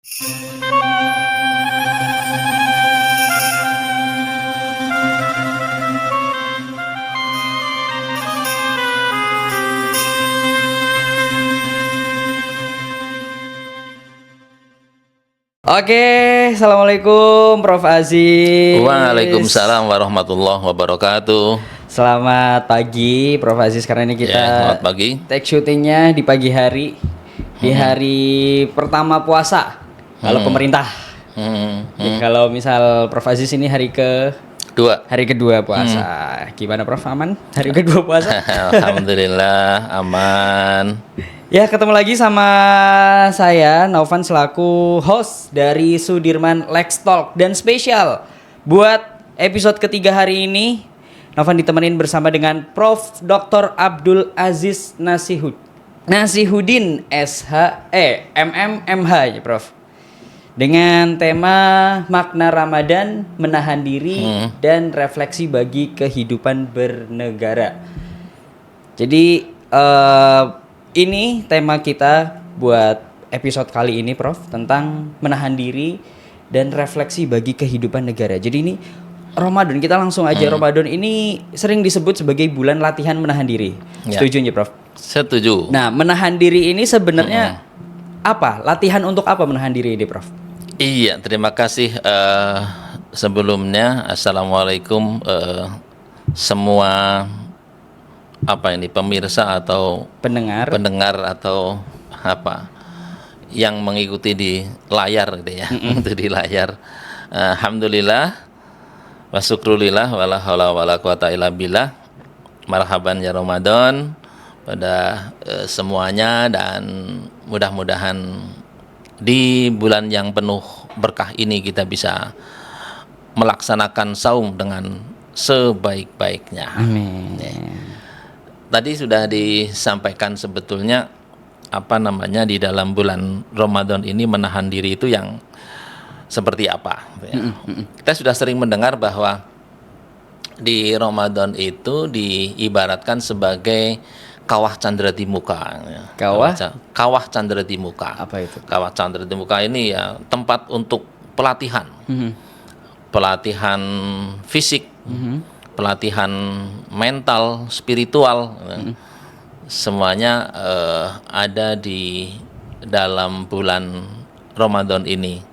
Oke, assalamualaikum Prof Aziz. Waalaikumsalam warahmatullahi wabarakatuh. Selamat pagi Prof Aziz. Karena ini kita Selamat pagi. take syutingnya di pagi hari, di hari pertama puasa. Kalau pemerintah, kalau misal Prof Aziz ini hari kedua puasa. Gimana Prof, aman? Hari kedua puasa? Alhamdulillah aman. Ya, ketemu lagi sama saya Naufan selaku host dari Sudirman Lex Talk. Dan spesial buat episode ketiga hari ini, Naufan ditemenin bersama dengan Prof. Dr. Abdul Aziz Nasihudin MMMH ya Prof. Dengan tema makna Ramadan, menahan diri dan refleksi bagi kehidupan bernegara. Jadi ini tema kita buat episode kali ini Prof, tentang menahan diri dan refleksi bagi kehidupan negara. Jadi ini Ramadan, kita langsung aja. Ramadan ini sering disebut sebagai bulan latihan menahan diri. Ya. Setuju ya Prof? Setuju. Nah, menahan diri ini sebenarnya apa? Latihan untuk apa menahan diri ini Prof? Iya, terima kasih. Sebelumnya assalamualaikum semua pemirsa atau Pendengar atau apa yang mengikuti di layar gitu ya. Itu di layar. Alhamdulillah wa syukrulillah wala haula wala quwata illa billah. Marhaban ya Ramadan pada semuanya, dan mudah-mudahan di bulan yang penuh berkah ini kita bisa melaksanakan saum dengan sebaik-baiknya. Amin. Tadi sudah disampaikan sebetulnya di dalam bulan Ramadan ini menahan diri itu yang seperti apa ya. Kita sudah sering mendengar bahwa di Ramadan itu diibaratkan sebagai kawah candra di muka ya. Kawah candra di muka. Apa itu? Kawah candra di muka ini ya tempat untuk pelatihan. Pelatihan fisik, pelatihan mental, spiritual, semuanya ada di dalam bulan Ramadan ini.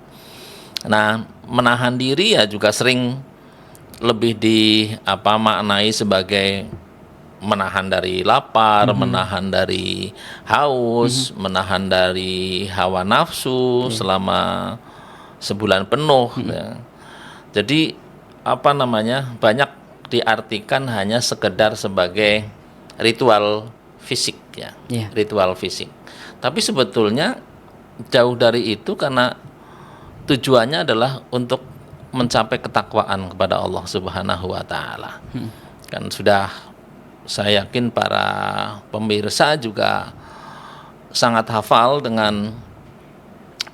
Nah, menahan diri ya juga sering lebih maknai sebagai menahan dari lapar, menahan dari haus, menahan dari hawa nafsu selama sebulan penuh. Ya. Jadi banyak diartikan hanya sekedar sebagai ritual fisik ya, ritual fisik. Tapi sebetulnya jauh dari itu, karena tujuannya adalah untuk mencapai ketakwaan kepada Allah Subhanahu wa taala. Kan sudah saya yakin para pemirsa juga sangat hafal dengan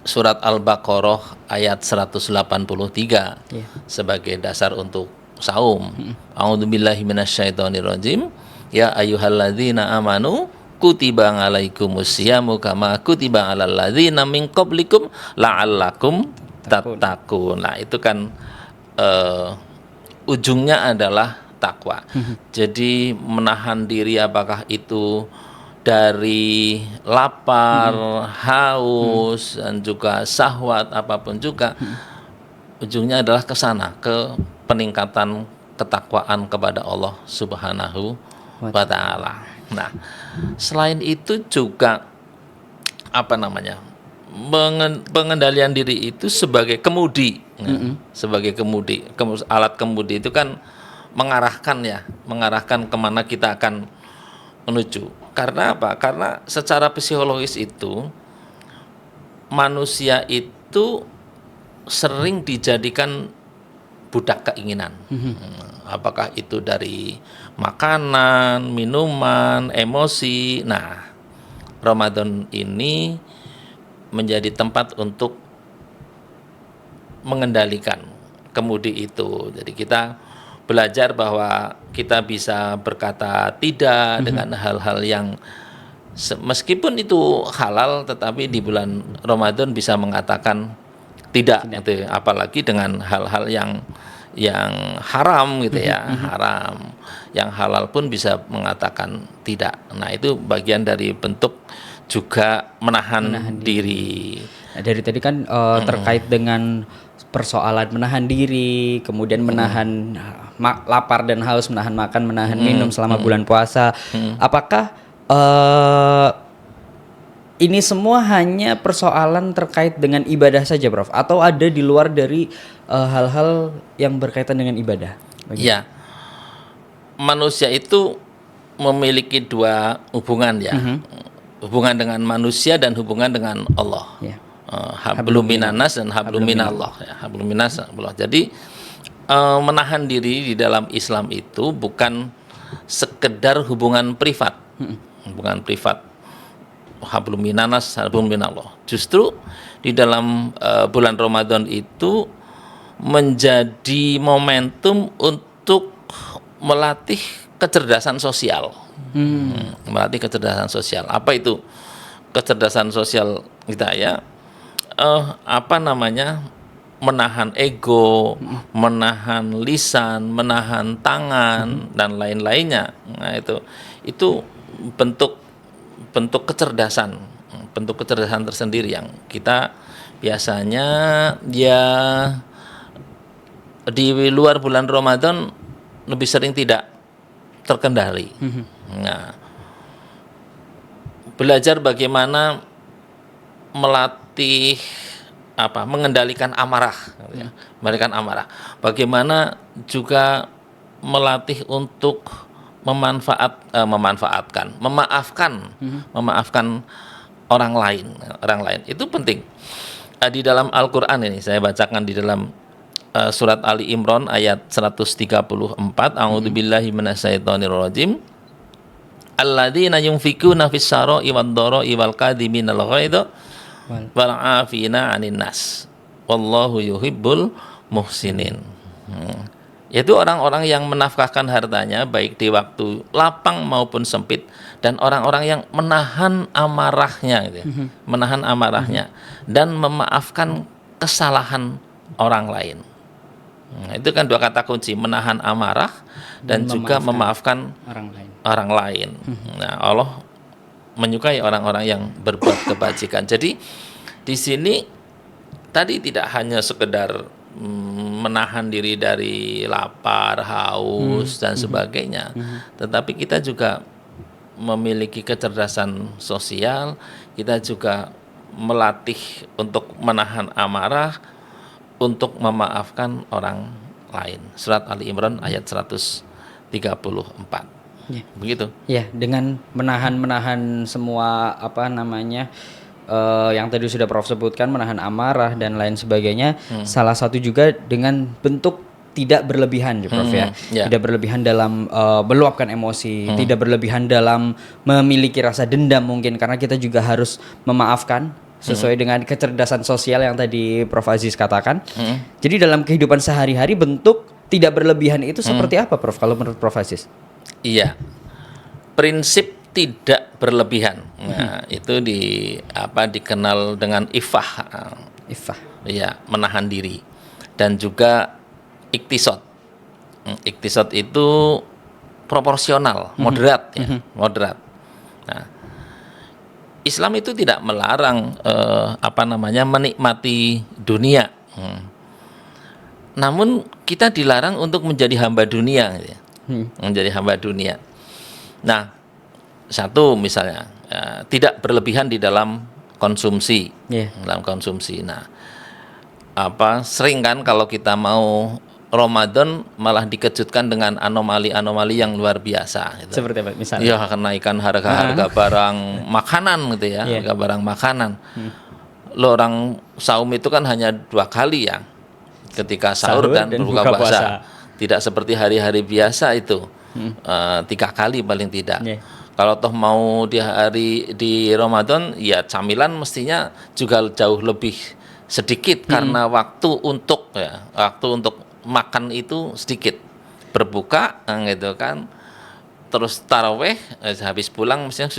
surat Al-Baqarah ayat 183 sebagai dasar untuk saum. A'udzubillahi minasyaitonirrajim. Ya ayyuhalladzina amanu kutiba alaikumusyamu kama kutiba alal ladzina min qablikum la'allakum tattaqun. Nah, itu kan ujungnya adalah takwa. Jadi menahan diri, apakah itu dari lapar, haus, dan juga syahwat, apapun juga, ujungnya adalah ke sana, ke peningkatan ketakwaan kepada Allah Subhanahu wa taala. Nah, selain itu juga pengendalian diri itu sebagai kemudi. Sebagai kemudi, alat kemudi itu kan mengarahkan kemana kita akan menuju. Karena apa? Karena secara psikologis itu manusia itu sering dijadikan budak keinginan. Apakah itu dari makanan, minuman, emosi. Nah, Ramadan ini menjadi tempat untuk mengendalikan kemudi itu. Jadi kita belajar bahwa kita bisa berkata tidak dengan hal-hal yang Meskipun itu halal, tetapi di bulan Ramadan bisa mengatakan tidak, gitu. Apalagi dengan hal-hal yang haram gitu ya, haram. Yang halal pun bisa mengatakan tidak. Nah, itu bagian dari bentuk juga menahan diri. Nah, dari tadi kan terkait dengan persoalan menahan diri, kemudian menahan lapar dan haus, menahan makan, menahan minum selama bulan puasa. Apakah ini semua hanya persoalan terkait dengan ibadah saja, Prof? Atau ada di luar dari hal-hal yang berkaitan dengan ibadah? Ya, manusia itu memiliki dua hubungan ya, hubungan dengan manusia dan hubungan dengan Allah. Ya. Hablum minanas dan hablum minallah. Ya, hablum minas, Allah. Jadi menahan diri di dalam Islam itu bukan sekedar hubungan privat, hubungan privat. Hablum minanas, hablum minallah. Justru di dalam bulan Ramadan itu menjadi momentum untuk melatih kecerdasan sosial. Melatih kecerdasan sosial. Apa itu kecerdasan sosial kita ya? Menahan ego, menahan lisan, menahan tangan dan lain-lainnya. Nah, itu bentuk kecerdasan tersendiri yang kita biasanya ya di luar bulan Ramadan lebih sering tidak terkendali. Nah, belajar bagaimana melatih mengendalikan amarah, mengendalikan amarah. Bagaimana juga melatih untuk memaafkan orang lain itu penting. Di dalam Al-Qur'an ini saya bacakan di dalam surat Ali Imran ayat 134, a'udzubillahi minasyaitonirrajim. Alladzina yunfikuna fis sarai wad dharai wal kadhiminal ghaidha wal 'afina 'anil nas wallahu yuhibbul muhsinin. Yaitu orang-orang yang menafkahkan hartanya baik di waktu lapang maupun sempit, dan orang-orang yang menahan amarahnya gitu ya. Menahan amarahnya dan memaafkan kesalahan orang lain. Nah, itu kan dua kata kunci, menahan amarah dan juga memaafkan orang lain. Nah, Allah menyukai orang-orang yang berbuat kebajikan. Jadi di sini tadi tidak hanya sekedar menahan diri dari lapar, haus dan sebagainya, tetapi kita juga memiliki kecerdasan sosial, kita juga melatih untuk menahan amarah, untuk memaafkan orang lain. Surat Ali Imran ayat 134. Ya. Begitu. Ya, dengan menahan semua yang tadi sudah Prof sebutkan, menahan amarah dan lain sebagainya. Salah satu juga dengan bentuk tidak berlebihan, Prof ya. Tidak berlebihan dalam meluapkan emosi, tidak berlebihan dalam memiliki rasa dendam mungkin, karena kita juga harus memaafkan sesuai dengan kecerdasan sosial yang tadi Prof Aziz katakan. Jadi dalam kehidupan sehari-hari bentuk tidak berlebihan itu seperti apa, Prof, kalau menurut Prof Aziz? Iya. Prinsip tidak berlebihan. Nah, itu dikenal dengan ifah. Ifah. Iya, menahan diri. Dan juga iktisad. Iktisad itu proporsional, moderat ya, moderat. Nah, Islam itu tidak melarang menikmati dunia. Namun kita dilarang untuk menjadi hamba dunia gitu ya. Menjadi hamba dunia. Nah, satu misalnya tidak berlebihan di dalam konsumsi. Dalam konsumsi. Nah, sering kan kalau kita mau Ramadan malah dikejutkan dengan anomali-anomali yang luar biasa gitu. Seperti apa misalnya? Ya, kenaikan harga barang makanan gitu ya, harga barang makanan. Lo orang saum itu kan hanya 2 kali ya, ketika sahur dan berbuka puasa. Tidak seperti hari-hari biasa itu 3 kali paling tidak. Kalau toh mau di Ramadan, ya camilan mestinya juga jauh lebih sedikit karena waktu untuk makan itu sedikit. Berbuka gitu kan, terus taraweh habis pulang mestinya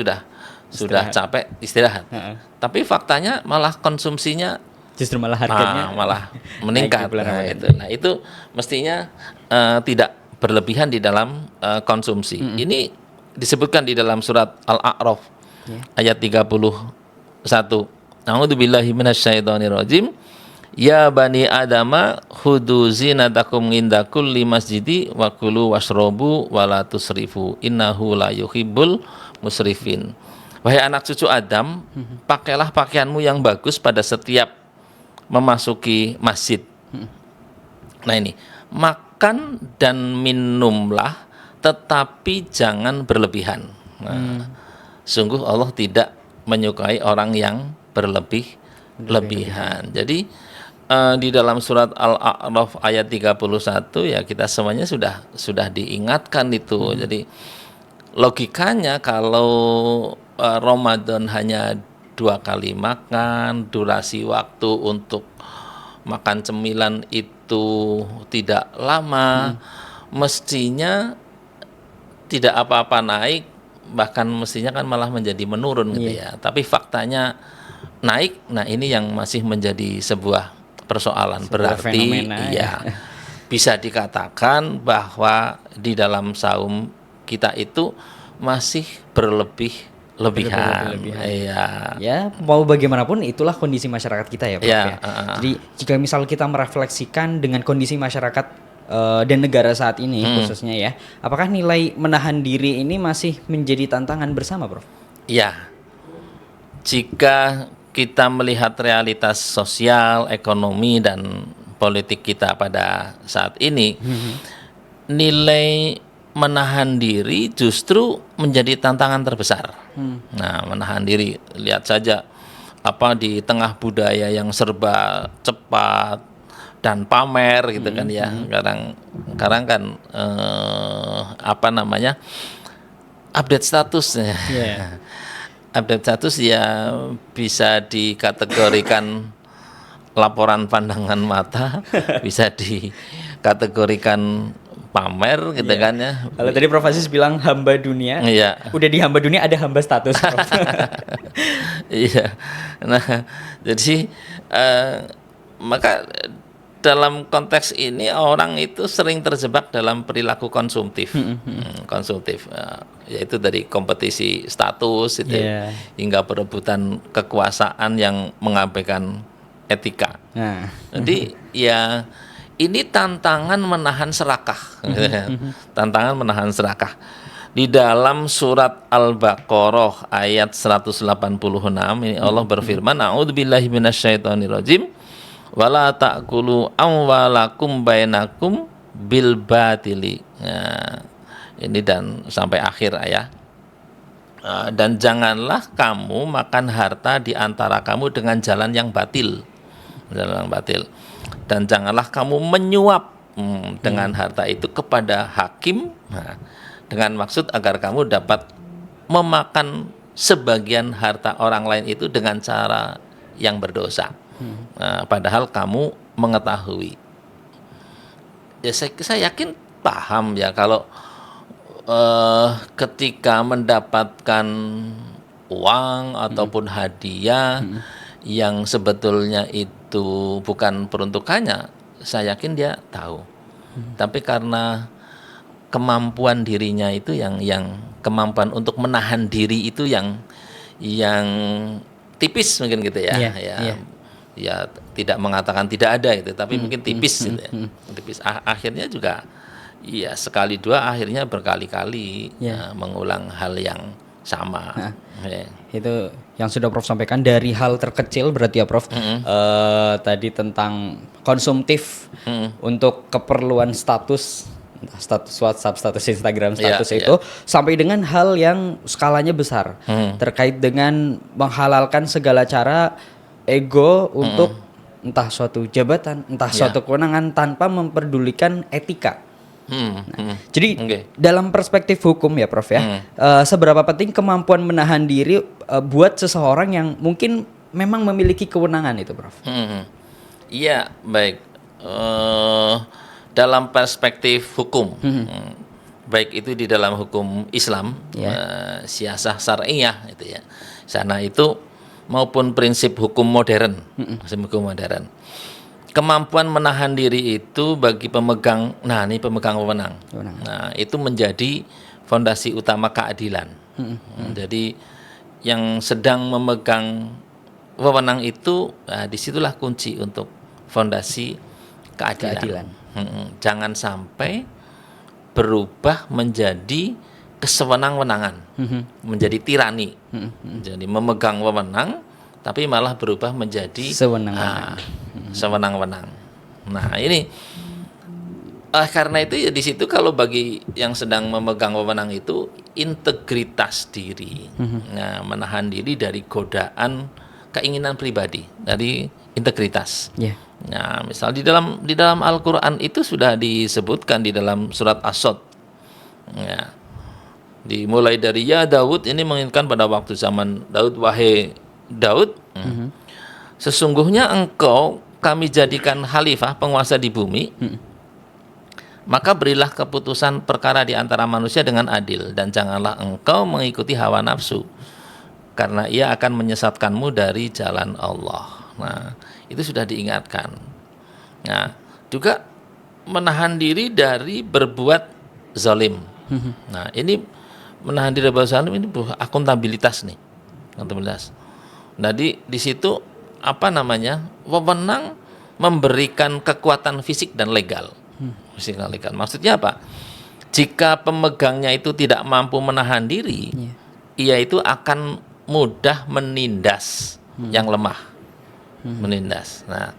sudah capek istirahat. Tapi faktanya malah konsumsinya Justru malah harganya malah meningkat. naik di bulan Nah, Ramadan. itu. Nah, itu mestinya tidak berlebihan di dalam konsumsi. Ini disebutkan di dalam surat Al-A'raf ayat 31. A'udzubillahi minasyaitonirrajim. Ya bani adama khudu zinatakum inda kulli masjidi wa kulu washrobu wa la tusrifu innahu la yuhibbul musrifin. Wahai anak cucu Adam, pakailah pakaianmu yang bagus pada setiap memasuki masjid. Nah ini, makan dan minumlah tetapi jangan berlebihan. Nah, sungguh Allah tidak menyukai orang yang berlebihan. Jadi di dalam surat Al-A'raf ayat 31 ya kita semuanya sudah diingatkan itu. Jadi logikanya kalau Ramadan hanya 2 kali makan, durasi waktu untuk makan cemilan itu tidak lama, mestinya tidak apa-apa naik, bahkan mestinya kan malah menjadi menurun gitu ya. Tapi faktanya naik. Nah, ini yang masih menjadi sebuah persoalan. Berarti fenomena, bisa dikatakan bahwa di dalam saum kita itu masih berlebihan. Iya. Ya, mau bagaimanapun itulah kondisi masyarakat kita ya, Prof. Ya, Jadi jika misal kita merefleksikan dengan kondisi masyarakat dan negara saat ini khususnya ya, apakah nilai menahan diri ini masih menjadi tantangan bersama, Prof? Ya. Jika kita melihat realitas sosial, ekonomi dan politik kita pada saat ini, nilai menahan diri justru menjadi tantangan terbesar. Nah, menahan diri, lihat saja apa di tengah budaya yang serba cepat dan pamer gitu kan ya. Sekarang kan apa namanya? Update statusnya. Update status ya bisa dikategorikan laporan pandangan mata, bisa dikategorikan pamer gitu kan ya. Kalau tadi Prof Aziz bilang hamba dunia, udah di hamba dunia ada hamba status, Prof. Iya. Nah, jadi maka dalam konteks ini orang itu sering terjebak dalam perilaku konsumtif, konsumtif, yaitu dari kompetisi status itu hingga perebutan kekuasaan yang mengabaikan etika. Jadi ya ini tantangan menahan serakah, tantangan menahan serakah. Di dalam surat Al-Baqarah ayat 186 ini Allah berfirman, A'udzubillahi minasyaitonirrajim. Wala ta'kulu amwalakum bainakum bil batili. Nah, ini dan sampai akhir ya. Dan janganlah kamu makan harta di antara kamu dengan jalan yang batil. Jalan yang batil. Dan janganlah kamu menyuap dengan harta itu kepada hakim, dengan maksud agar kamu dapat memakan sebagian harta orang lain itu dengan cara yang berdosa. Padahal kamu mengetahui. Ya saya yakin paham ya kalau ketika mendapatkan uang ataupun hadiah yang sebetulnya itu bukan peruntukannya, saya yakin dia tahu. Tapi karena kemampuan dirinya itu yang kemampuan untuk menahan diri itu yang tipis mungkin gitu ya. Ya tidak mengatakan tidak ada itu, tapi mungkin tipis gitu ya. Tipis. Akhirnya juga ya sekali dua, akhirnya berkali-kali mengulang hal yang sama. Itu yang sudah Prof sampaikan dari hal terkecil berarti ya Prof. Tadi tentang konsumtif untuk keperluan status WhatsApp, status Instagram, status itu sampai dengan hal yang skalanya besar terkait dengan menghalalkan segala cara ego untuk entah suatu jabatan, entah suatu kewenangan tanpa memperdulikan etika. Jadi dalam perspektif hukum ya Prof ya, seberapa penting kemampuan menahan diri buat seseorang yang mungkin memang memiliki kewenangan itu Prof? Iya, baik. Dalam perspektif hukum, baik itu di dalam hukum Islam, siasah syariah itu ya, sana itu maupun prinsip hukum modern, kemampuan menahan diri itu bagi pemegang, nah ini pemegang wewenang, nah itu menjadi fondasi utama keadilan. Jadi yang sedang memegang wewenang itu, nah, disitulah kunci untuk fondasi keadilan. Jangan sampai berubah menjadi kesewenang-wenangan, menjadi tirani, jadi memegang wewenang, tapi malah berubah menjadi sewenang-wenang. Nah ini karena itu ya di situ kalau bagi yang sedang memegang wewenang itu integritas diri, nah, menahan diri dari godaan keinginan pribadi, dari integritas. Nah, misal di dalam Al-Qur'an itu sudah disebutkan di dalam surat As-Sadd. Ya. Dimulai dari ya Daud, ini mengingatkan pada waktu zaman Daud, wahai Daud, sesungguhnya engkau kami jadikan khalifah, penguasa di bumi. Maka berilah keputusan perkara di antara manusia dengan adil, dan janganlah engkau mengikuti hawa nafsu, karena ia akan menyesatkanmu dari jalan Allah. Nah, itu sudah diingatkan. Nah, juga menahan diri dari berbuat zalim. Nah, ini menahan diri dari berbuat zalim ini akuntabilitas nih, akuntabilitas. Nah, di situ wewenang memberikan kekuatan fisik dan legal. Fisik dan legal. Maksudnya apa? Jika pemegangnya itu tidak mampu menahan diri, ia itu akan mudah menindas yang lemah. Menindas. Nah,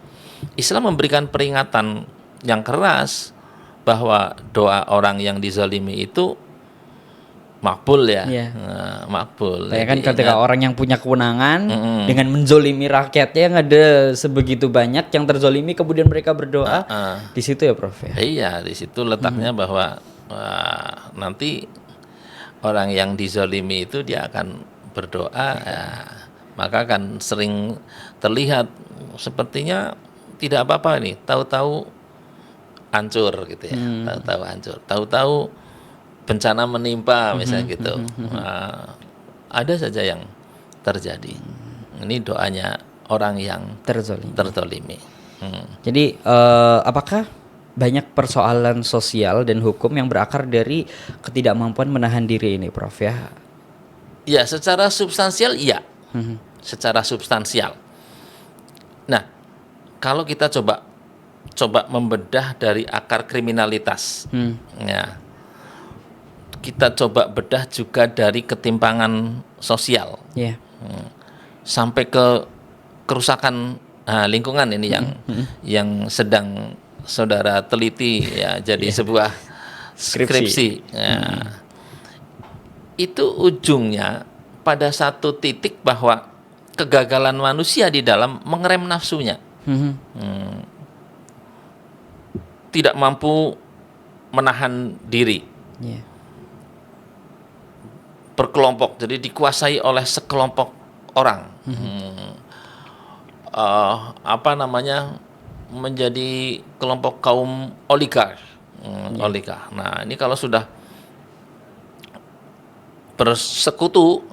Islam memberikan peringatan yang keras bahwa doa orang yang dizalimi itu makbul ya. Nah, makbul. Kayak kan ketika orang yang punya kewenangan dengan menzolimi rakyatnya yang ada sebegitu banyak yang terzolimi, kemudian mereka berdoa, di situ ya Prof ya. Iya, di situ letaknya bahwa nanti orang yang dizolimi itu dia akan berdoa, maka akan sering terlihat sepertinya tidak apa-apa nih, tahu-tahu hancur gitu ya, tahu-tahu hancur, tahu-tahu bencana menimpa misalnya gitu. Ada saja yang terjadi. Ini doanya orang yang terzolimi. Jadi apakah banyak persoalan sosial dan hukum yang berakar dari ketidakmampuan menahan diri ini, Prof ya? Ya, secara substansial iya. Secara substansial. Nah, kalau kita coba membedah dari akar kriminalitas, ya, kita coba bedah juga dari ketimpangan sosial, sampai ke kerusakan lingkungan ini yang sedang saudara teliti ya, jadi sebuah skripsi. Ya. Itu ujungnya pada satu titik bahwa kegagalan manusia di dalam mengerem nafsunya, tidak mampu menahan diri. Berkelompok, jadi dikuasai oleh sekelompok orang, menjadi kelompok kaum oligark. Nah, ini kalau sudah bersekutu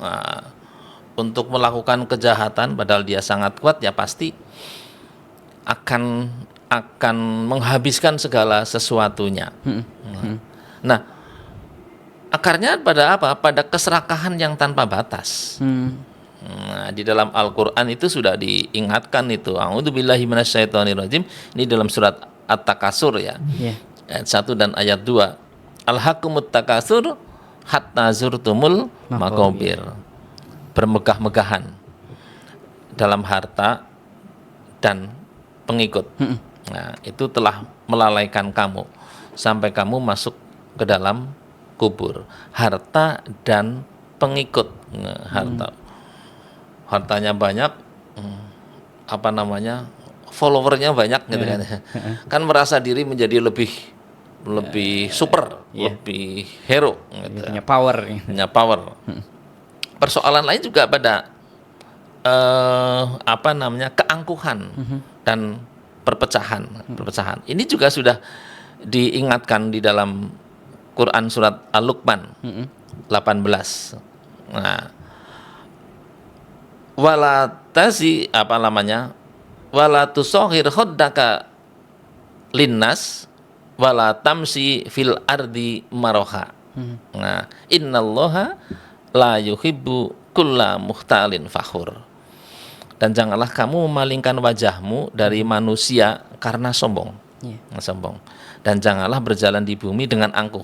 untuk melakukan kejahatan, padahal dia sangat kuat, ya pasti akan menghabiskan segala sesuatunya. Nah, akarnya pada apa? Pada keserakahan yang tanpa batas. Nah, di dalam Al-Qur'an itu sudah diingatkan itu. A'udzubillahi minasyaitonirrajim. Ini dalam surat At-Takasur ya. Ayat 1 dan ayat 2. Alhaqumut takasur hatta zurtumul maqabir. Bermegah-megahan dalam harta dan pengikut. Nah, itu telah melalaikan kamu sampai kamu masuk ke dalam kubur. Harta dan pengikut. Hartanya banyak, followernya banyak gitu kan. Kan merasa diri menjadi lebih super, lebih hero gitu. Punya power. Persoalan lain juga pada keangkuhan dan perpecahan. Ini juga sudah diingatkan di dalam Quran surat Al-Luqman 18. Nah, wala tasi apa namanya? Wala tusohir khaddaka linnas wala tamsi fil ardi maroha. Nah, innallaha la yuhibbu kulla muhtalin fakhur. Dan janganlah kamu memalingkan wajahmu dari manusia karena sombong. Sombong. Dan janganlah berjalan di bumi dengan angkuh.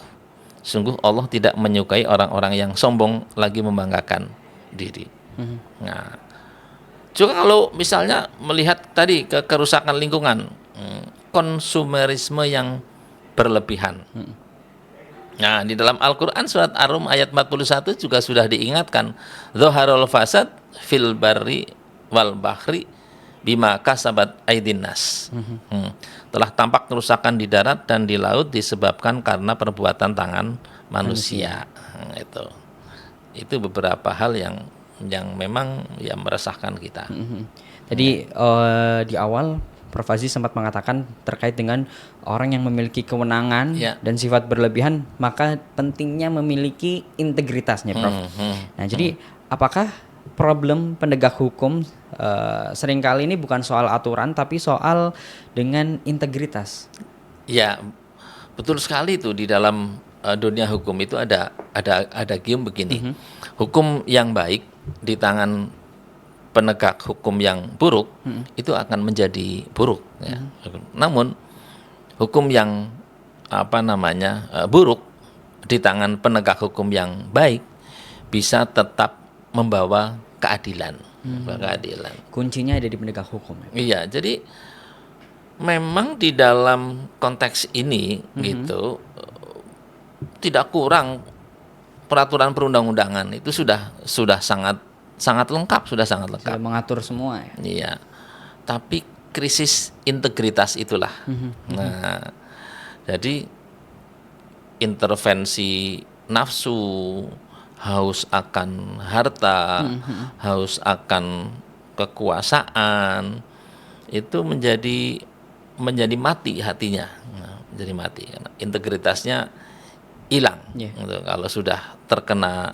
Sungguh Allah tidak menyukai orang-orang yang sombong lagi membanggakan diri. Nah, juga kalau misalnya melihat tadi kerusakan lingkungan, konsumerisme yang berlebihan. Nah, di dalam Al-Quran surat Ar-Rum ayat 41 juga sudah diingatkan, Dzoharul fasad fil barri wal bahri bima kasabat aydin nas. Telah tampak kerusakan di darat dan di laut disebabkan karena perbuatan tangan manusia. Itu beberapa hal yang memang ya meresahkan kita. Tadi di awal Prof. Aziz sempat mengatakan terkait dengan orang yang memiliki kewenangan dan sifat berlebihan, maka pentingnya memiliki integritasnya, Prof. Nah, jadi apakah problem penegak hukum seringkali ini bukan soal aturan tapi soal dengan integritas? Ya, betul sekali itu. Di dalam dunia hukum itu ada gium begini. Hukum yang baik di tangan penegak hukum yang buruk itu akan menjadi buruk, ya. Namun hukum yang buruk di tangan penegak hukum yang baik bisa tetap membawa keadilan. Keadilan. Kuncinya ada di penegak hukum. Iya, jadi memang di dalam konteks ini gitu tidak kurang peraturan perundang-undangan itu sudah sangat lengkap, sudah mengatur semua, ya. Iya. Tapi krisis integritas itulah. Nah, jadi intervensi nafsu, haus akan harta, haus akan kekuasaan itu menjadi mati hatinya. Menjadi mati karena integritasnya hilang. Gitu. Kalau sudah terkena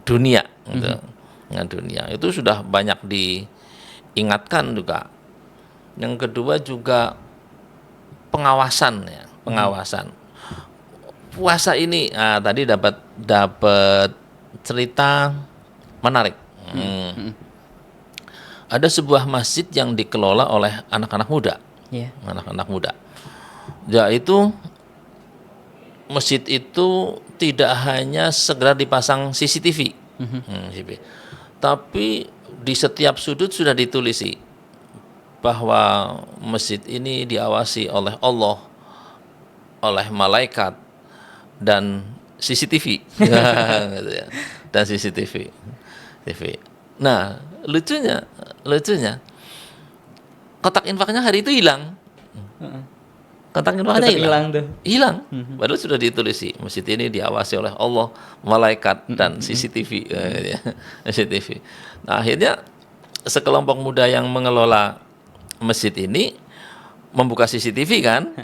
dunia gitu. Dengan dunia itu sudah banyak diingatkan juga. Yang kedua juga pengawasan, ya, pengawasan. Puasa ini tadi dapat cerita menarik. Ada sebuah masjid yang dikelola oleh anak-anak muda. Anak-anak muda. Yaitu masjid itu tidak hanya segera dipasang CCTV. Tapi di setiap sudut sudah ditulisi bahwa masjid ini diawasi oleh Allah, oleh malaikat dan CCTV. Gitu ya. Dan CCTV. Nah, lucunya kotak infaknya hari itu hilang. Kotak infaknya hilang. Padahal sudah ditulisi masjid ini diawasi oleh Allah, malaikat dan CCTV. CCTV. Nah, akhirnya sekelompok muda yang mengelola masjid ini membuka CCTV kan,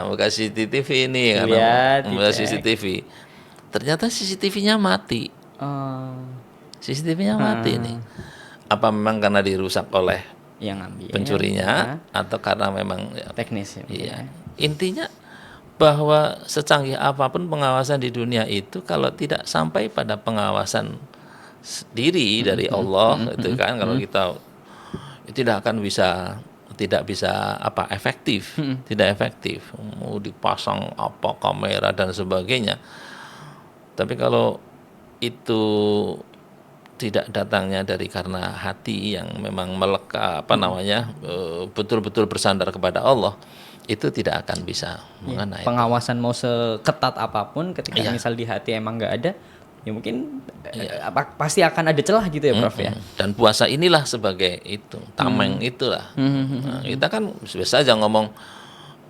buka CCTV ini karena membuka CCTV. Ternyata CCTV-nya mati. CCTV-nya mati nih. Apa memang karena dirusak oleh yang ambil pencurinya atau karena memang teknis? Iya. Intinya bahwa secanggih apapun pengawasan di dunia itu kalau tidak sampai pada pengawasan diri dari Allah itu kan, kalau kita tidak akan tidak bisa efektif, tidak efektif. Mau dipasang kamera dan sebagainya. Tapi kalau itu tidak datangnya dari karena hati yang memang melekat betul-betul bersandar kepada Allah, itu tidak akan bisa mengenai. Pengawasan mau seketat apapun ketika misal di hati emang nggak ada, ya mungkin pasti akan ada celah gitu ya, Prof. Ya. Dan puasa inilah sebagai itu tameng itulah. Nah, kita kan biasa aja ngomong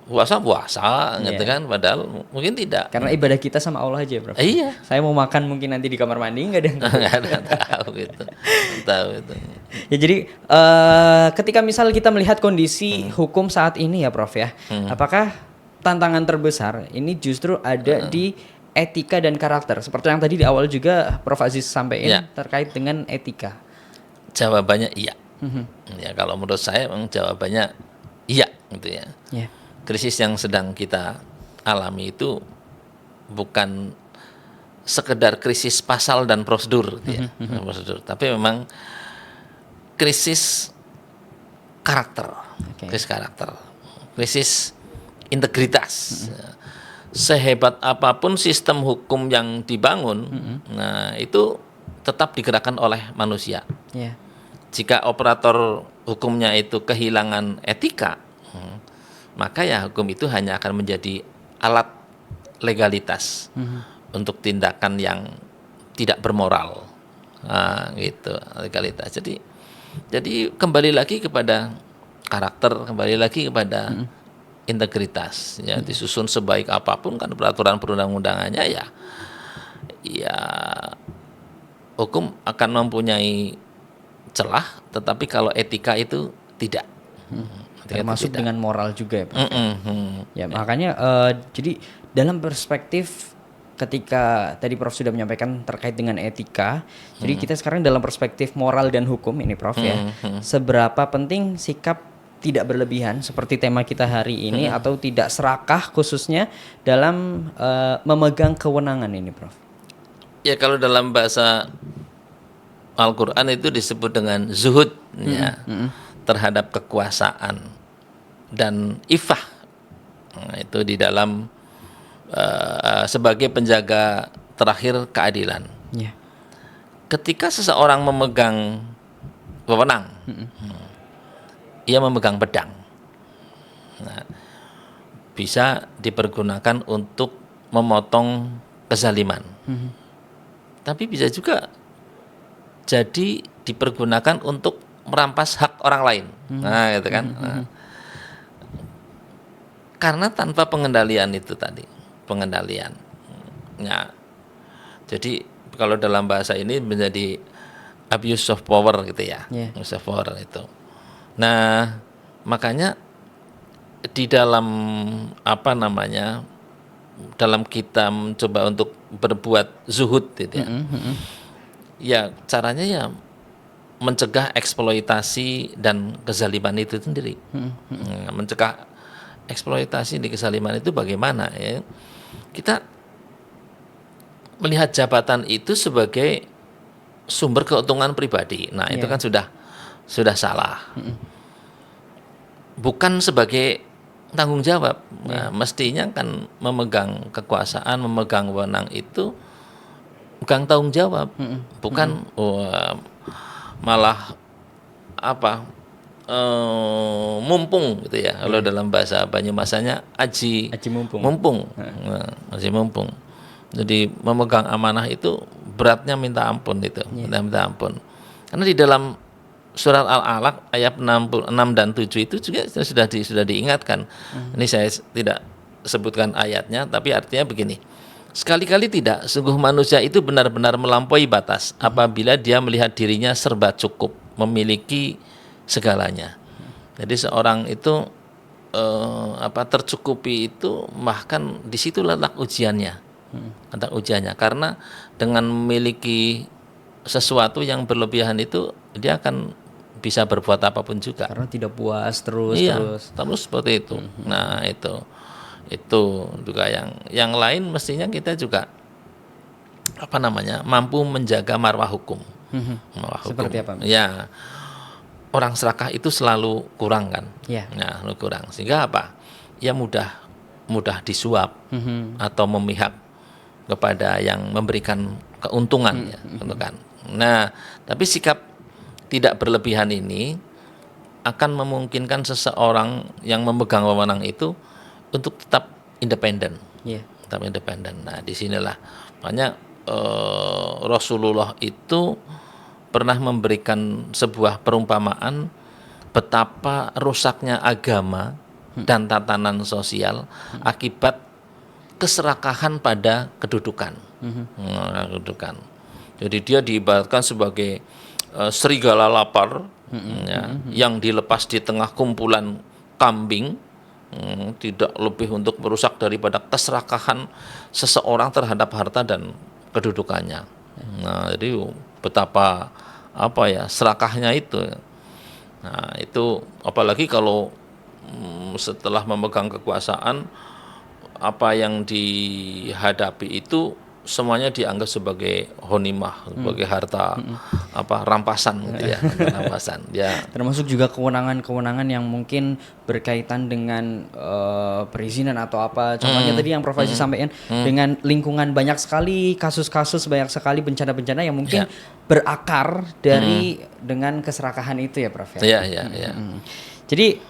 puasa gitu kan, padahal mungkin tidak. Karena ibadah kita sama Allah aja, Prof. Iya. Saya mau makan mungkin nanti di kamar mandi nggak ada tahu gitu. Tahu itu. Ya, jadi ketika misal kita melihat kondisi hukum saat ini ya, Prof ya, apakah tantangan terbesar ini justru ada di etika dan karakter. Seperti yang tadi di awal juga Prof Aziz sampaikan Ya. terkait dengan etika. Jawabannya iya. Ya, kalau menurut saya memang jawabannya iya gitu ya. Ya. Krisis yang sedang kita alami itu bukan sekedar krisis pasal dan prosedur gitu ya. Prosedur, tapi memang krisis karakter. Oke. Krisis karakter. Krisis integritas. Sehebat apapun sistem hukum yang dibangun, nah itu tetap digerakkan oleh manusia. Ya. Jika operator hukumnya itu kehilangan etika, maka ya hukum itu hanya akan menjadi alat legalitas untuk tindakan yang tidak bermoral, nah, gitu legalitas. Jadi kembali lagi kepada karakter, kembali lagi kepada integritas. Ya, disusun sebaik apapun kan peraturan perundang-undangannya ya hukum akan mempunyai celah, tetapi kalau etika itu tidak. Etika Termasuk itu tidak. dengan moral juga ya, Prof. Ya, makanya jadi dalam perspektif ketika tadi Prof sudah menyampaikan terkait dengan etika, jadi kita sekarang dalam perspektif moral dan hukum ini Prof ya, seberapa penting sikap tidak berlebihan seperti tema kita hari ini atau tidak serakah khususnya dalam memegang kewenangan ini Prof. Ya, kalau dalam bahasa Al-Quran itu disebut dengan zuhud ya, terhadap kekuasaan dan ifah. Nah, itu di dalam sebagai penjaga terakhir keadilan. Ya. Ketika seseorang memegang wewenang, ia memegang pedang. Nah, bisa dipergunakan untuk memotong kezaliman. Tapi bisa juga jadi dipergunakan untuk merampas hak orang lain. Nah, gitu kan. Nah, karena tanpa pengendalian itu tadi, pengendalian. Ya. Jadi kalau dalam bahasa ini menjadi abuse of power gitu ya. Yeah. Abuse of power itu. Nah, makanya di dalam dalam kita mencoba untuk berbuat zuhud gitu ya. Ya, caranya ya mencegah eksploitasi dan kezaliman itu sendiri. Mencegah eksploitasi di kezaliman itu bagaimana ya? Kita melihat jabatan itu sebagai sumber keuntungan pribadi. Nah, itu kan sudah salah. Bukan sebagai tanggung jawab. Nah, mestinya kan memegang kekuasaan, memegang wewenang itu bukan tanggung jawab. Bukan malah mumpung gitu ya. Kalau dalam bahasa Banyumasanya aji mumpung. Nah, aji mumpung. Jadi memegang amanah itu beratnya minta ampun itu, minta ampun. Karena di dalam surat Al-Alaq ayat 6 dan 7 itu juga sudah diingatkan. Ini saya tidak sebutkan ayatnya, tapi artinya begini. Sekali-kali tidak, sungguh manusia itu benar-benar melampaui batas apabila dia melihat dirinya serba cukup, memiliki segalanya. Jadi seorang itu tercukupi itu, bahkan di situ letak ujiannya. Letak ujiannya, karena dengan memiliki sesuatu yang berlebihan itu dia akan bisa berbuat apapun juga. Karena tidak puas terus. Terus seperti itu. Nah, itu juga yang lain mestinya kita juga mampu menjaga marwah hukum. Seperti apa? Ya, orang serakah itu selalu kurang kan. Ya. Nah, selalu kurang. Sehingga apa? Ya mudah disuap atau memihak kepada yang memberikan keuntungan ya, keuntungan. Nah, tapi sikap tidak berlebihan ini akan memungkinkan seseorang yang memegang wewenang itu untuk tetap independen. Tetap independen. Nah, disinilah makanya Rasulullah itu pernah memberikan sebuah perumpamaan betapa rusaknya agama dan tatanan sosial akibat keserakahan pada kedudukan. Kedudukan. Jadi dia diibaratkan sebagai serigala lapar yang dilepas di tengah kumpulan kambing tidak lebih untuk merusak daripada keserakahan seseorang terhadap harta dan kedudukannya. Nah, jadi betapa serakahnya itu. Nah, itu apalagi kalau setelah memegang kekuasaan, apa yang dihadapi itu semuanya dianggap sebagai honimah, sebagai harta rampasan gitu ya, rampasan. Ya. Termasuk juga kewenangan-kewenangan yang mungkin berkaitan dengan perizinan atau apa. Contohnya tadi yang Prof Haji sampaikan, dengan lingkungan banyak sekali kasus-kasus, banyak sekali bencana-bencana yang mungkin berakar dari dengan keserakahan itu ya Prof ya. Iya. Jadi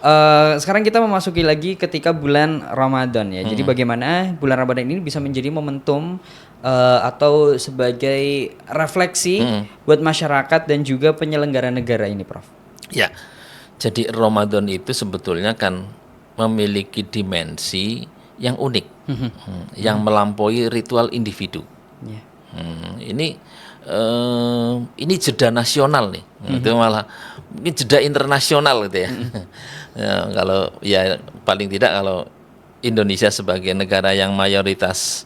sekarang kita memasuki lagi ketika bulan Ramadan ya. Jadi bagaimana bulan Ramadan ini bisa menjadi momentum atau sebagai refleksi buat masyarakat dan juga penyelenggara negara ini, Prof. Ya. Jadi Ramadan itu sebetulnya kan memiliki dimensi yang unik, yang melampaui ritual individu. Yeah. Ini jeda nasional nih, itu malah ini jeda internasional gitu ya. Ya, kalau ya paling tidak kalau Indonesia sebagai negara yang mayoritas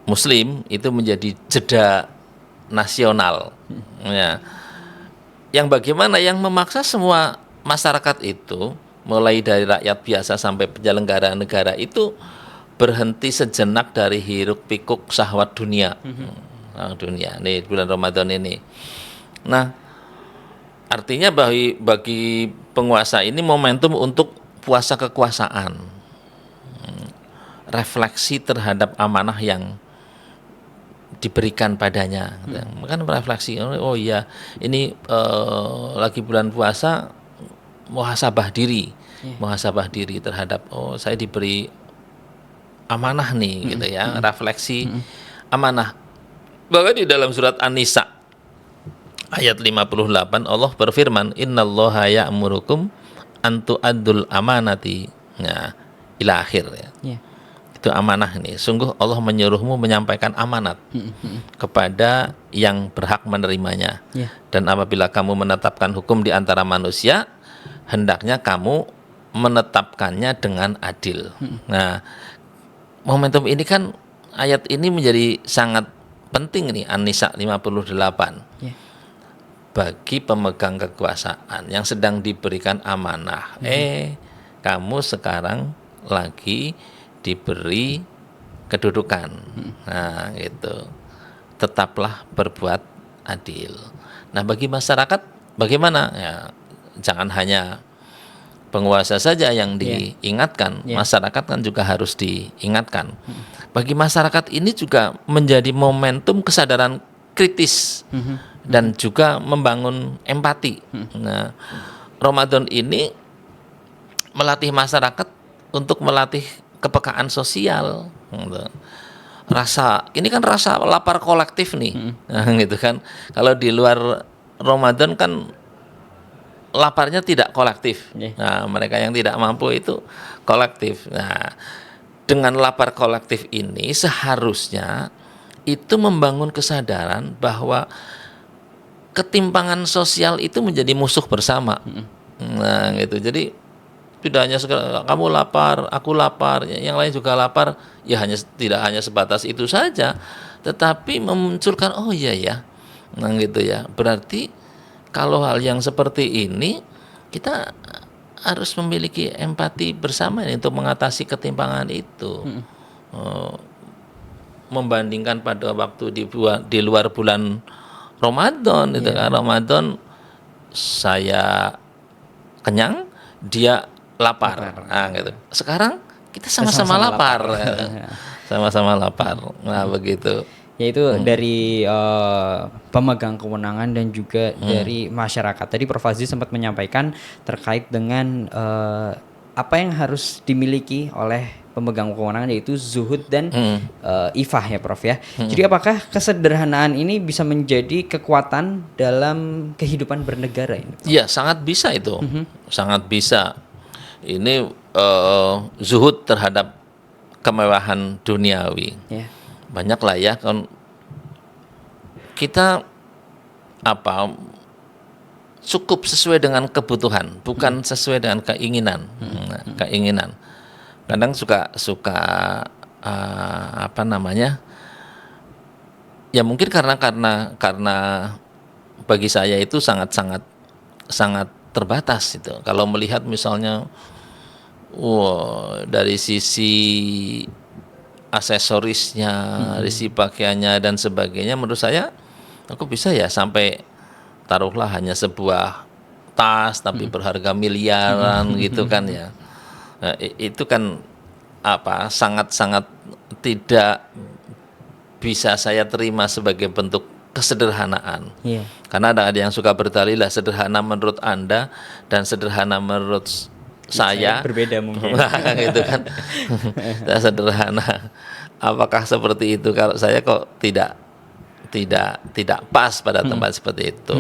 Muslim itu menjadi jeda nasional. Ya. Yang bagaimana yang memaksa semua masyarakat itu, mulai dari rakyat biasa sampai penyelenggara negara itu berhenti sejenak dari hiruk pikuk syahwat dunia. Dunia nih bulan Ramadan ini. Nah, artinya bagi penguasa ini momentum untuk puasa kekuasaan, refleksi terhadap amanah yang diberikan padanya. Kan refleksi, oh iya ini lagi bulan puasa, muhasabah diri, muhasabah diri terhadap saya diberi amanah nih gitu ya, refleksi amanah. Bahkan di dalam surat An-Nisa ayat 58 Allah berfirman, innallaha ya'murukum an tu'addul amanati ila akhir ya. Itu amanah ini. Sungguh Allah menyuruhmu menyampaikan amanat kepada yang berhak menerimanya. Dan apabila kamu menetapkan hukum di antara manusia, hendaknya kamu menetapkannya dengan adil. Nah, momentum ini kan ayat ini menjadi sangat penting nih, An-Nisa 58. Bagi pemegang kekuasaan yang sedang diberikan amanah, kamu sekarang lagi diberi kedudukan. Nah, gitu. Tetaplah berbuat adil. Nah, bagi masyarakat bagaimana? Ya, jangan hanya penguasa saja yang diingatkan, masyarakat kan juga harus diingatkan. Bagi masyarakat ini juga menjadi momentum kesadaran kritis dan juga membangun empati. Nah, Ramadan ini melatih masyarakat untuk melatih kepekaan sosial. Ini kan rasa lapar kolektif nih, nah, gitu kan. Kalau di luar Ramadan kan laparnya tidak kolektif. Nah, mereka yang tidak mampu itu kolektif. Nah, dengan lapar kolektif ini seharusnya itu membangun kesadaran bahwa ketimpangan sosial itu menjadi musuh bersama. Nah, gitu. Jadi tidak hanya kamu lapar, aku lapar, yang lain juga lapar, ya tidak hanya sebatas itu saja, tetapi memunculkan oh iya ya. Nah, gitu ya. Berarti kalau hal yang seperti ini kita harus memiliki empati bersama untuk mengatasi ketimpangan itu. Membandingkan pada waktu di luar bulan Ramadan, itu kan Ramadan saya kenyang, dia lapar. Nah, gitu. Sekarang kita sama-sama lapar. Sama-sama lapar. Nah, begitu. Yaitu dari pemegang kewenangan dan juga dari masyarakat. Tadi Prof Fazli sempat menyampaikan terkait dengan apa yang harus dimiliki oleh pemegang kewenangan, yaitu zuhud dan ifah ya Prof ya. Jadi apakah kesederhanaan ini bisa menjadi kekuatan dalam kehidupan bernegara ini? Iya, sangat bisa itu. Sangat bisa. Ini zuhud terhadap kemewahan duniawi. Banyak lah ya, kan kita cukup sesuai dengan kebutuhan, bukan sesuai dengan keinginan. Keinginan kadang suka apa namanya, ya mungkin karena bagi saya itu sangat terbatas itu. Kalau melihat misalnya, dari sisi aksesorisnya, dari sisi pakaiannya dan sebagainya, menurut saya aku bisa ya sampai taruhlah hanya sebuah tas tapi berharga miliaran gitu kan ya. Nah, itu kan sangat tidak bisa saya terima sebagai bentuk kesederhanaan. Iya. Karena ada yang suka berdalih lah, sederhana menurut Anda dan sederhana menurut saya berbeda mungkin. gitu kan. Sederhana. Apakah seperti itu? Kalau saya kok tidak pas pada tempat seperti itu.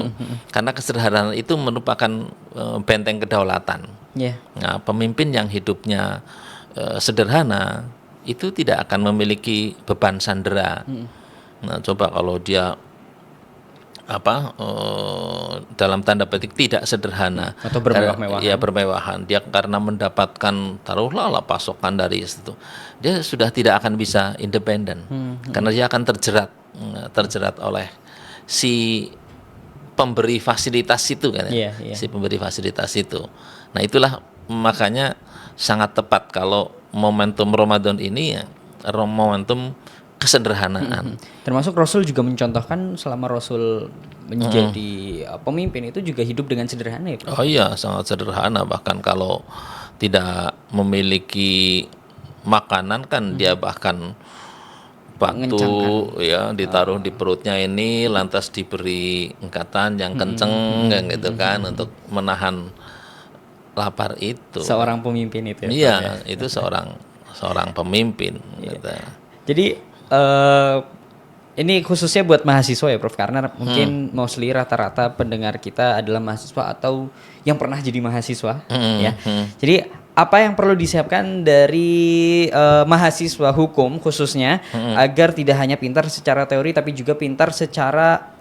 Karena kesederhanaan itu merupakan benteng kedaulatan. Yeah. Nah, pemimpin yang hidupnya sederhana itu tidak akan memiliki beban sandera. Nah, coba kalau dia dalam tanda petik tidak sederhana atau bermewah-mewahan. Ya, bermewahan. Dia karena mendapatkan taruhlah pasokan dari situ, dia sudah tidak akan bisa independen. Karena dia akan terjerat oleh si pemberi fasilitas itu kan ya. Si pemberi fasilitas itu. Nah, itulah makanya sangat tepat kalau momentum Ramadan ini ya momentum kesederhanaan. Termasuk Rasul juga mencontohkan selama Rasul menjadi pemimpin itu juga hidup dengan sederhana ya, Prof? Oh iya, sangat sederhana. Bahkan kalau tidak memiliki makanan kan dia bahkan batu ya ditaruh di perutnya ini, lantas diberi ingkatan yang kenceng kan gitu kan untuk menahan lapar itu. Seorang pemimpin itu ya. Iya, itu seorang pemimpin gitu. Jadi ini khususnya buat mahasiswa ya, Prof, karena mungkin mostly rata-rata pendengar kita adalah mahasiswa atau yang pernah jadi mahasiswa ya. Jadi apa yang perlu disiapkan dari mahasiswa hukum khususnya agar tidak hanya pintar secara teori tapi juga pintar secara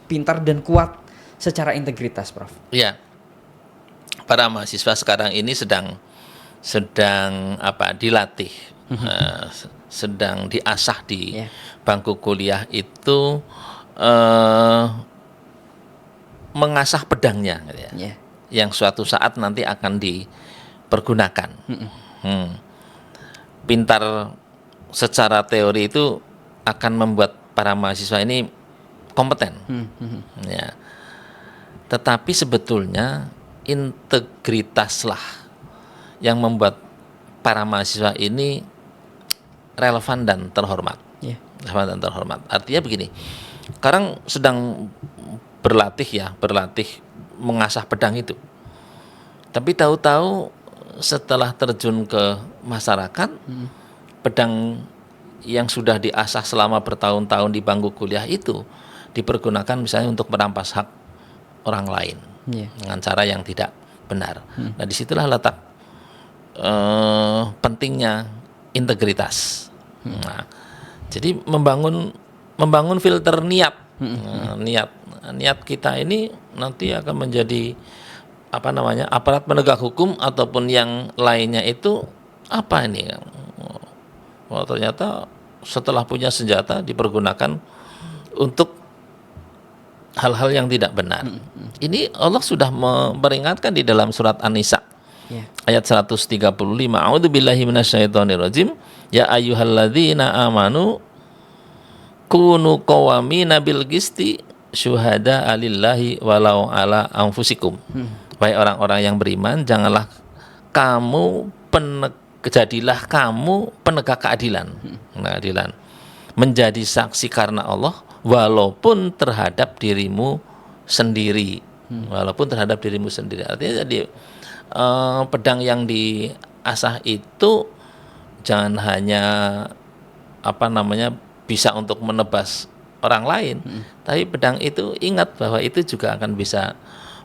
pintar dan kuat secara integritas, Prof? Iya. Para mahasiswa sekarang ini sedang dilatih, sedang diasah di bangku kuliah itu mengasah pedangnya, gitu ya, yang suatu saat nanti akan dipergunakan. Pintar secara teori itu akan membuat para mahasiswa ini kompeten, ya. Tetapi sebetulnya integritaslah yang membuat para mahasiswa ini relevan dan terhormat. Relevan dan terhormat. Artinya begini, sekarang sedang berlatih mengasah pedang itu. Tapi tahu-tahu setelah terjun ke masyarakat, pedang yang sudah diasah selama bertahun-tahun di bangku kuliah itu dipergunakan misalnya untuk merampas hak orang lain dengan cara yang tidak benar. Nah, disitulah letak pentingnya integritas. Nah, jadi membangun filter niat. Niat kita ini nanti akan menjadi aparat penegak hukum ataupun yang lainnya itu apa ini? Ternyata setelah punya senjata dipergunakan untuk hal-hal yang tidak benar. Ini Allah sudah memperingatkan di dalam surat An-Nisa ayat 135. A'udzubillahi minasyaitonirrajim. Ya ayyuhalladzina amanu kunu qawamina bil qisti syuhada alillahi walau ala anfusikum. Wahai orang-orang yang beriman, jadilah kamu penegak keadilan. Menjadi saksi karena Allah walaupun terhadap dirimu sendiri. Artinya jadi pedang yang diasah itu jangan hanya bisa untuk menebas orang lain, tapi pedang itu ingat bahwa itu juga akan bisa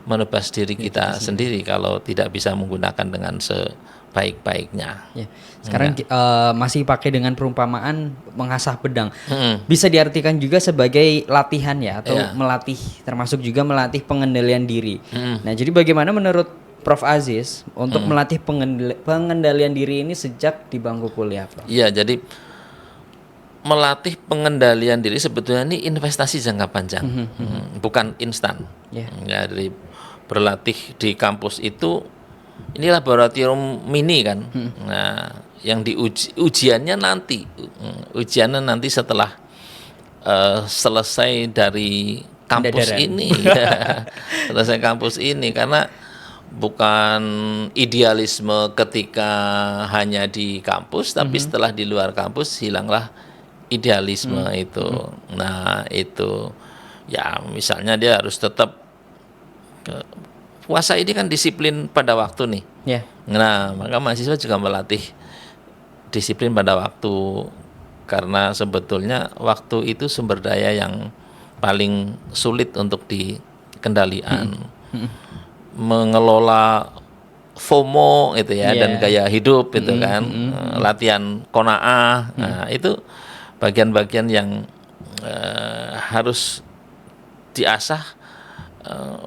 menebas diri kita sendiri kalau tidak bisa menggunakan dengan sebaik-baiknya. Sekarang masih pakai dengan perumpamaan mengasah pedang. Bisa diartikan juga sebagai latihan ya, atau melatih, termasuk juga melatih pengendalian diri. Nah, jadi bagaimana menurut Prof Aziz untuk melatih pengendalian diri ini sejak di bangku kuliah, Prof? Iya, jadi melatih pengendalian diri sebetulnya ini investasi jangka panjang, bukan instan. Yeah. Ya, jadi berlatih di kampus itu ini laboratorium mini kan. Nah, yang ujiannya nanti, ujiannya nanti setelah selesai dari kampus Pendadaran. ini, ya. Selesai kampus ini, karena bukan idealisme ketika hanya di kampus, tapi setelah di luar kampus hilanglah idealisme itu. Nah, itu ya misalnya dia harus tetap puasa ini kan disiplin pada waktu nih. Yeah. Nah, maka mahasiswa juga melatih disiplin pada waktu, karena sebetulnya waktu itu sumber daya yang paling sulit untuk dikendalikan. Mengelola FOMO itu ya, dan gaya hidup itu kan, latihan qanaah. Nah, itu bagian-bagian yang harus diasah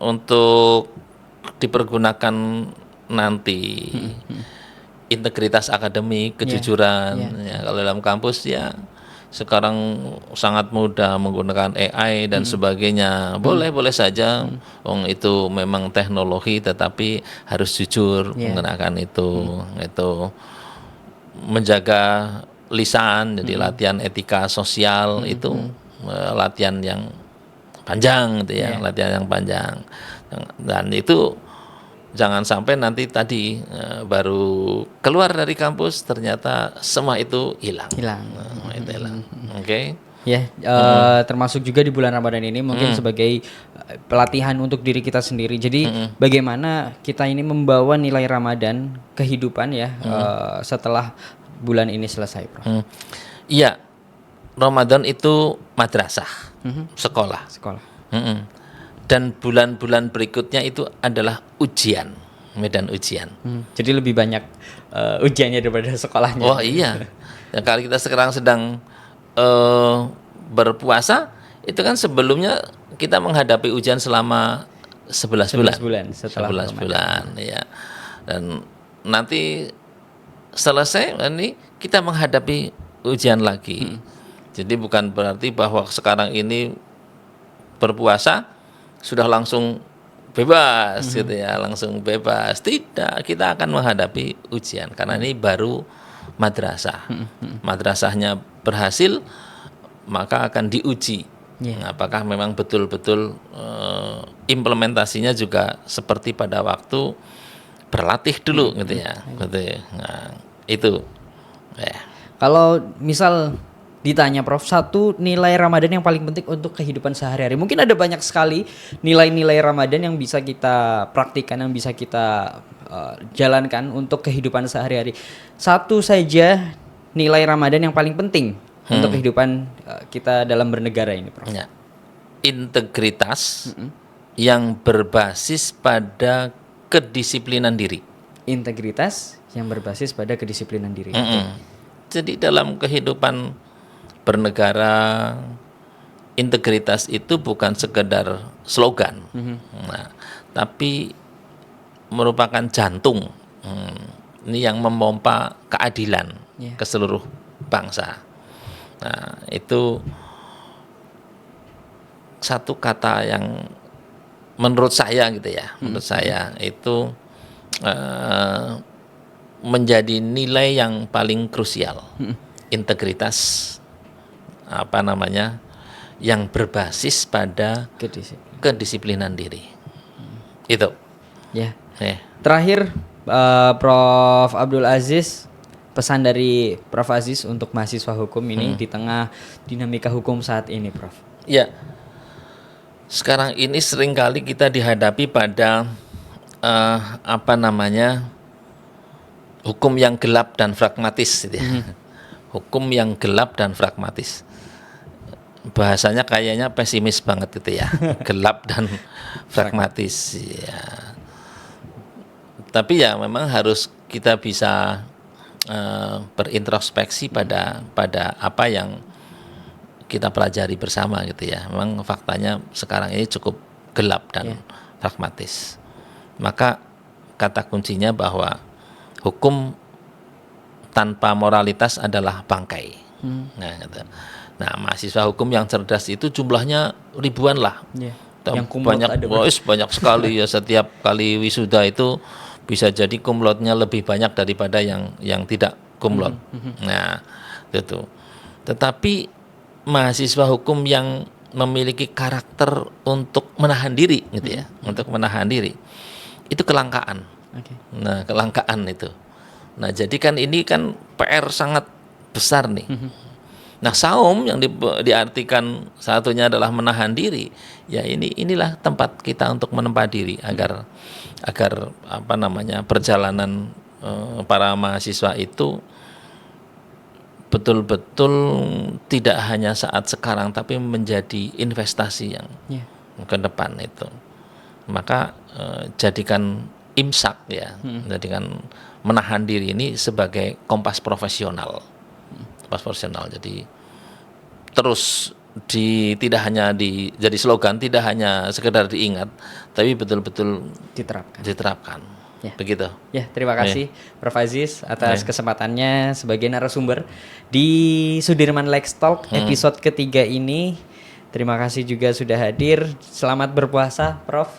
untuk dipergunakan nanti. Integritas akademik, kejujuran. Ya, kalau dalam kampus ya sekarang sangat mudah menggunakan AI dan sebagainya. Boleh saja. Itu memang teknologi, tetapi harus jujur menggunakan itu. Itu menjaga lisan, jadi latihan etika sosial itu latihan yang panjang gitu ya, latihan yang panjang. Dan itu jangan sampai nanti tadi baru keluar dari kampus ternyata semua itu hilang. Itu hilang. Oke. Ya, termasuk juga di bulan Ramadan ini mungkin sebagai pelatihan untuk diri kita sendiri. Jadi bagaimana kita ini membawa nilai Ramadan kehidupan ya setelah bulan ini selesai, Prof. Iya, Ramadan itu madrasah, sekolah. Dan bulan-bulan berikutnya itu adalah ujian, medan ujian. Jadi lebih banyak ujiannya daripada sekolahnya. Oh iya, ya, kalau kita sekarang sedang berpuasa, itu kan sebelumnya kita menghadapi ujian selama 11 bulan. Setelah 11 bulan, ya. Dan nanti selesai ini kita menghadapi ujian lagi. Jadi bukan berarti bahwa sekarang ini berpuasa sudah langsung bebas gitu ya, langsung bebas. Tidak, kita akan menghadapi ujian karena ini baru madrasah. Madrasahnya berhasil, maka akan diuji. Apakah memang betul-betul implementasinya juga seperti pada waktu berlatih dulu gitu ya. Nah, itu. Ya. Kalau misal ditanya Prof, satu nilai Ramadan yang paling penting untuk kehidupan sehari-hari. Mungkin ada banyak sekali nilai-nilai Ramadan yang bisa kita praktikkan, yang bisa kita jalankan untuk kehidupan sehari-hari. Satu saja nilai Ramadan yang paling penting untuk kehidupan kita dalam bernegara ini, Prof. Ya. Integritas yang berbasis pada kedisiplinan diri. Integritas yang berbasis pada kedisiplinan diri. Jadi dalam kehidupan bernegara, integritas itu bukan sekedar slogan, nah, tapi merupakan jantung. Ini yang memompa keadilan ke seluruh bangsa. Nah, itu satu kata yang menurut saya gitu ya, menurut saya itu menjadi nilai yang paling krusial. Integritas yang berbasis pada kedisiplinan diri. Itu. Ya. Terakhir Prof Abdul Aziz, pesan dari Prof Aziz untuk mahasiswa hukum ini di tengah dinamika hukum saat ini, Prof. Ya. Sekarang ini seringkali kita dihadapi pada hukum yang gelap dan pragmatis gitu ya. Hukum yang gelap dan pragmatis. Bahasanya kayaknya pesimis banget gitu ya. Gelap dan pragmatis ya. Tapi ya memang harus kita bisa berintrospeksi pada apa yang kita pelajari bersama gitu ya. Memang faktanya sekarang ini cukup gelap dan pragmatis. Maka kata kuncinya bahwa hukum tanpa moralitas adalah bangkai. Nah, gitu. Nah, mahasiswa hukum yang cerdas itu jumlahnya ribuan lah. Yeah. Yang kumlot banyak, ada banyak sekali ya. Setiap kali wisuda itu bisa jadi kumlotnya lebih banyak daripada yang tidak kumlot. Nah, itu. Tetapi mahasiswa hukum yang memiliki karakter untuk menahan diri, gitu ya, untuk menahan diri, itu kelangkaan. Okay. Nah, kelangkaan itu. Nah, jadi kan ini kan PR sangat besar nih. Nah, saum yang diartikan satunya adalah menahan diri. Ya inilah tempat kita untuk menempa diri agar apa namanya perjalanan para mahasiswa itu betul-betul tidak hanya saat sekarang tapi menjadi investasi yang ke depan itu. Maka jadikan imsak ya, jadikan menahan diri ini sebagai kompas profesional. Kompas profesional. Jadi terus tidak hanya jadi slogan, tidak hanya sekedar diingat, tapi betul-betul diterapkan. Ya. Begitu. Ya, terima kasih Prof. Aziz atas kesempatannya sebagai narasumber di Sudirman Lex Talk episode ketiga ini. Terima kasih juga sudah hadir. Selamat berpuasa, Prof.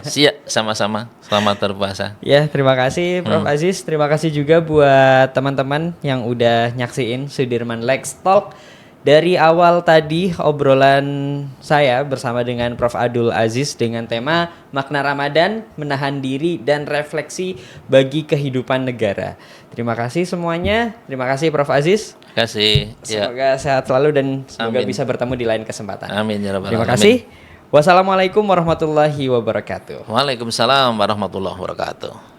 Siap, sama-sama. Selamat berpuasa. Ya, terima kasih Prof. Aziz. Terima kasih juga buat teman-teman yang udah nyaksiin Sudirman Lex Talk. Dari awal tadi obrolan saya bersama dengan Prof. Abdul Aziz dengan tema makna Ramadan, menahan diri dan refleksi bagi kehidupan negara. Terima kasih semuanya. Terima kasih Prof. Aziz. Terima kasih. Semoga sehat selalu dan semoga bisa bertemu di lain kesempatan. Amin ya rabbal Terima alamin. kasih. Wassalamualaikum warahmatullahi wabarakatuh. Waalaikumsalam warahmatullahi wabarakatuh.